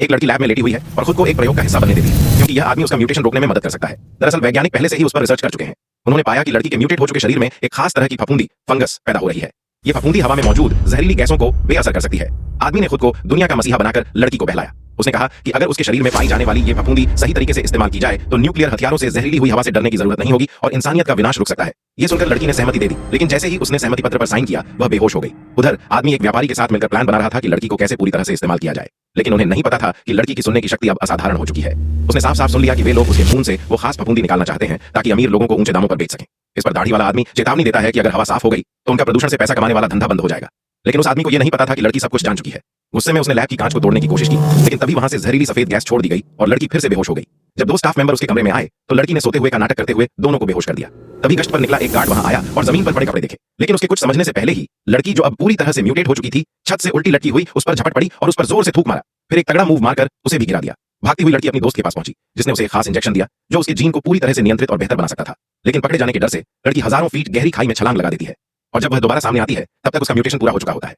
एक लड़की लैब में लेटी हुई है और खुद को एक प्रयोग का हिस्सा बनने देती है क्योंकि यह आदमी उसका म्यूटेशन रोकने में मदद कर सकता है। दरअसल वैज्ञानिक पहले से ही उस पर रिसर्च कर चुके हैं। उन्होंने पाया कि लड़की के म्यूटेट हो चुके शरीर में एक खास तरह की फफूंदी फंगस पैदा हो रही है। ये फफूंदी हवा में मौजूद जहरीली गैसों को बेअसर कर सकती है। आदमी ने खुद को दुनिया का मसीहा बनाकर लड़की को बहलाया। उसने कहा कि अगर उसके शरीर में पाई जाने वाली ये फफूंदी सही तरीके से इस्तेमाल की जाए तो न्यूक्लियर हथियारों से जहरीली हुई हवा से डरने की जरूरत नहीं होगी और इंसानियत का विनाश रुक सकता है। ये सुनकर लड़की ने सहमति दे दी, लेकिन जैसे ही उसने सहमति पत्र पर साइन किया वह बेहोश हो गई। उधर आदमी एक व्यापारी के साथ मिलकर प्लान बना रहा था कि लड़की को कैसे पूरी तरह से इस्तेमाल किया जाए, लेकिन उन्हें नहीं पता था कि लड़की की सुनने की शक्ति अब असाधारण हो चुकी है। उसने साफ साफ सुन लिया कि वे लोग उसके खून से वो खास फफूंदी निकालना चाहते हैं ताकि अमीर लोगों को ऊंचे दामों पर बेच सकें। इस पर दाढ़ी वाला आदमी चेतावनी देता है कि अगर हवा साफ हो गई तो उनका प्रदूषण से पैसा कमाने वाला धंधा बंद हो जाएगा। लेकिन उस आदमी को यह नहीं पता था कि लड़की सब कुछ जान चुकी है। गुस्से में उसने लैब की कांच को तोड़ने की कोशिश की, लेकिन तभी वहां से जहरीली सफेद गैस छोड़ दी गई और लड़की फिर से बेहोश हो गई। जब दो स्टाफ मेंबर उसके कमरे में आए तो लड़की ने सोते हुए का नाटक करते हुए दोनों को बेहोश कर दिया। तभी गश्त पर निकला एक गार्ड वहां आया और जमीन पर पड़े कपड़े देखे, लेकिन उसके कुछ समझने से पहले ही लड़की जो अब पूरी तरह से म्यूटेट हो चुकी थी छत से उल्टी लटकी हुई उस पर झपट पड़ी और उस पर जोर से थूक मारा। फिर एक तगड़ा मूव मारकर उसे भी गिरा दिया। भागती हुई लड़की अपनी दोस्त के पास पहुंची जिसने उसे एक खास इंजेक्शन दिया जो उसके जीन को पूरी तरह से नियंत्रित और बेहतर बना सकता था। लेकिन पकड़े जाने के डर से लड़की हजारों फीट गहरी खाई में छलांग लगा देती है और जब वह दोबारा सामने आती है तब तक उसका म्यूटेशन पूरा हो चुका होता है।